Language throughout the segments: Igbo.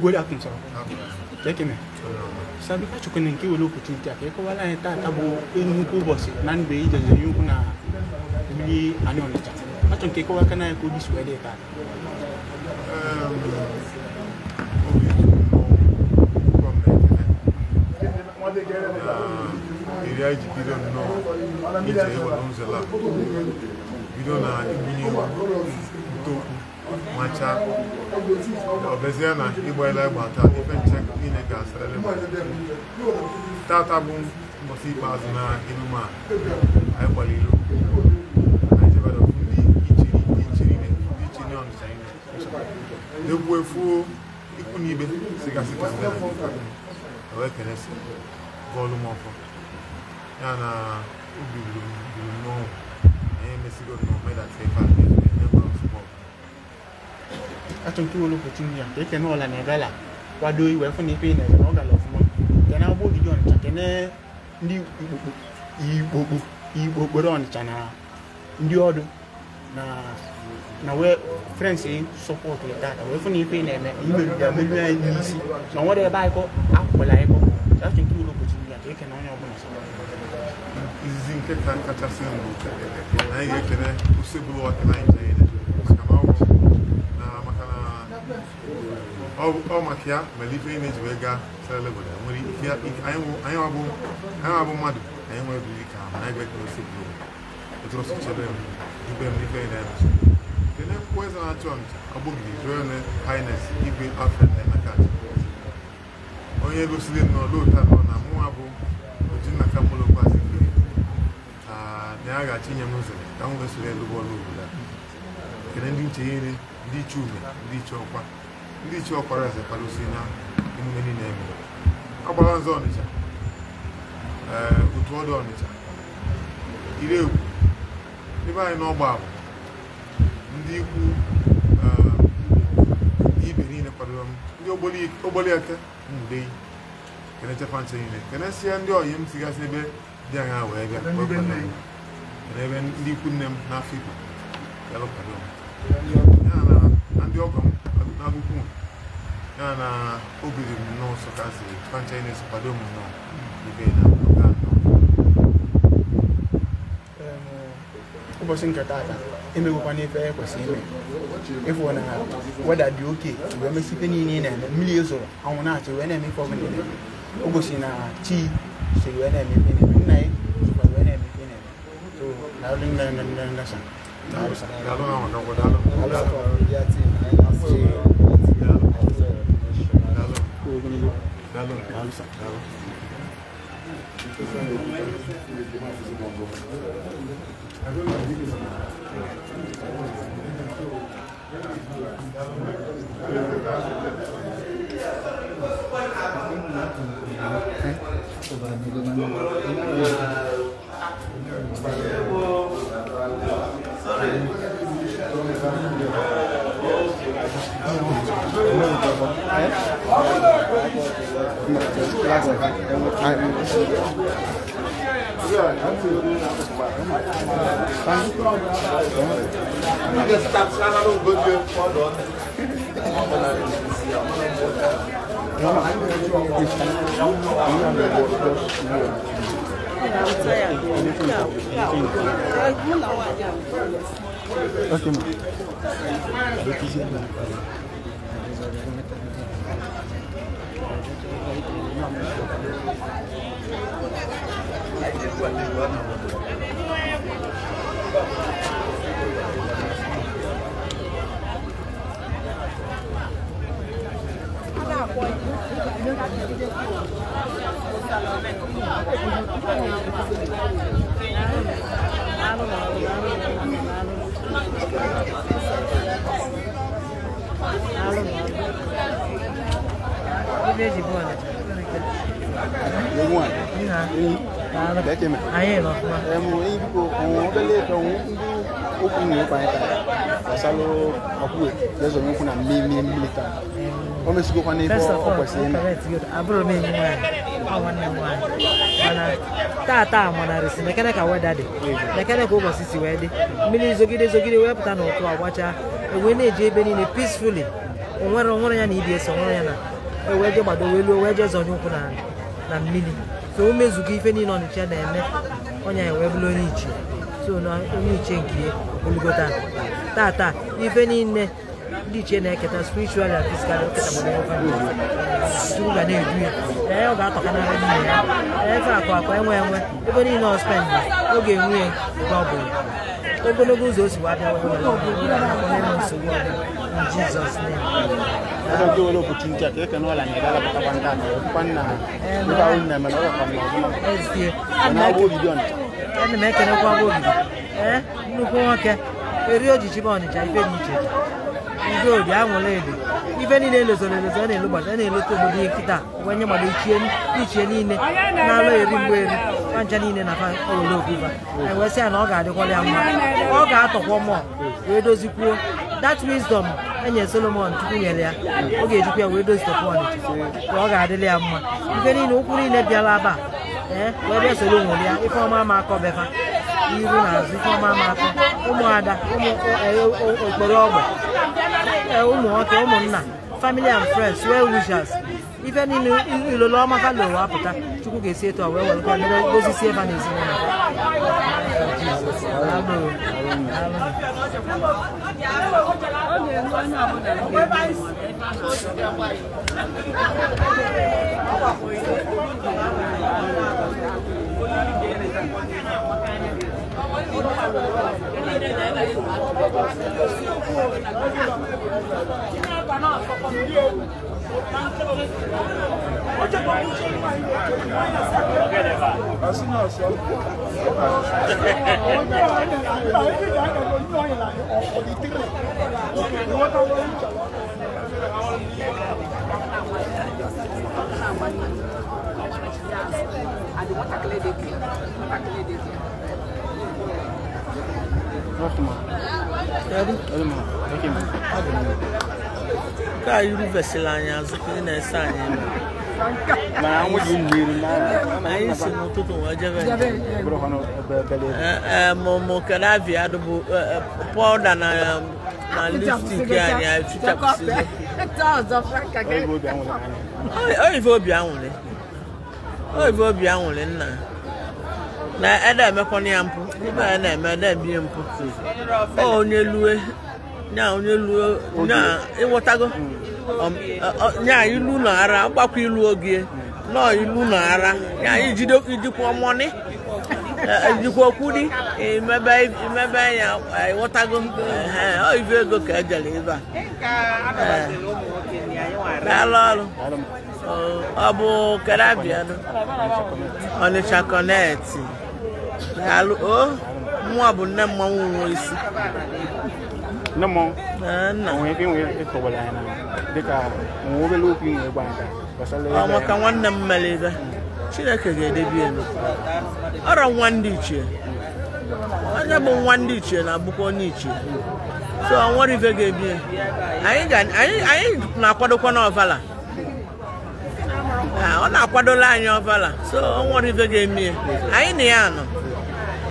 Go da kun so. Take me. Sabi ka chukun nki wolo opportunity ake ko wala eta tabo enu ko boss nan be je yu kuna bi ani on cha. Ka chun ke ko waka na ko dis wede ta. Area ji bidon no. Ije e wala nzela. Bidon na ibini to Macha, Obeziana, Iboila Bata, even check in a gas element. Tatabum, Mosi Bazana, Inuma, I Walilu. I developed each on the The way for Ikunibe, Sigasika, Awakeness, volume of Yana, no, and the cigar no made at 5 years. Atun ki wolo opportunity ya ke no la ne gala wa do iwe fun ni pe ne no gala fun mo ke na bo video on cha ne ndi igbo don cha na ndi odo na we friends support le data we fun ni pe ne me iwe da me ni si na wo de ba ko akola e ko atun ki wolo opportunity ya ke na onye obo na so izin ke kan kacha sin bo na ye ke ne usebulu wa ke na ije Oh, Makia, my living image Vega, Celebrity. I am mad. I am really calm. I get no sick. It was such a baby. You can be very nice. The name was an attempt. A book, Journal, Highness, even after the cat. Oh, you go sleep no low time on a moabo, but in a couple of passing. Niaga Chinya Muslim, down the Sule Lugo. Can ending Chini, di Chumi, di Chopa. Ndi chokora ze palusina imeni neme abalanzo onitsha utwodo onitsha irewu niba no gba ndi ku ibeni ne padom ndi oboli ake ndei kene chapan chine kene sia ndi oyim siga sebe dia nga we bia ko ebe ndi ku nem na fiku yalo padom na ndi ogom Abuku na obiri no so kasi franchise so padomu no ibena obo sinka tata eme ko kwani fe ko sime if wona whether be okay we me sipe ni na mmili so awon na ache we na me ko me obo sina chi se we na me ni na so we na me ni so na ring na sa dalo na ko dalo ya ti Tata monarisi mechanic weather day mechanic overseas weather mili zogide we pụta n'ụtụ agbacha ewe na-eje ebe niile peacefully onwere ya na IDS onwere ya na ewe je gbado welu we je zonye ụkwụ na mmiri so o mezugo ife niile Ọnịcha na-eme onya ewe bụrụ onye iche so na onye iche nke olugota tata ife niile ndị iche na-eketa spiritual and physical eketa gbado ga na-edu ya ọ ga-atọka na nne ya efe akụ enwe ebe niile ọ spend oge enwe ya ọ bụ ogologo ụzọ o si wabịa nsogbu in Jesus name. I don't do opportunity to take another and Good, young lady. Even in a little but any little body kita when you are each in now Angelina and I look over. I was saying, Oga, the Oga of one more. Where does you go? That wisdom and your Solomon to be earlier. Okay, to be a widow's the point. Oga, the Lamma. Even in Okuni Nebialaba. Where there's a little if I'm a mark of ever. Even as if I'm a mark of family and friends, well wishers. Even in Loma Valo, Apata, to get say to a well, go see if and you Vesilania, Zucchini, Sanya. I would I used to know to Momo Caravia, Paul than I live to get I will be only. I will be only now. Na ada mekoni ampu na na meda bi ampu o nyelue nya onyelue nya iwotago nya ilu na ara gbakwa ilu ogie no ilu na ara nya ijido ijikwa money ijikwa kudi mebe ya iwotago o ive ego ka ejele iba hello abu karabia no Ọnịcha connect Hello, moi bon na mo isi. No mo. Na we bi we ko wala na. Deka mo be lu bi e gbanka. Basale. Mo kan wanna mmaliza. Chineke ga-ede bi enu. Ora nwandi ichie. Anya bụ nwandi ichie na abụkwa onye ichie. So anwere ife ga-ebi. Anyị na-akwadokwa na Ọvala. Ọ na-akwadola anyị Ọvala. So anwere ife ga-emi. Anyị na ya nọ.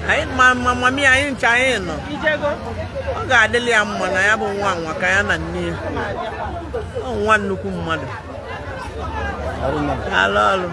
Anyị mama mi anyị ncha anyị nọ. Ọ ga-adịlị ya mma na ya bụ nwa nwa ka ya na nne. Ọ nwa nnukwu mmadụ. Alolo.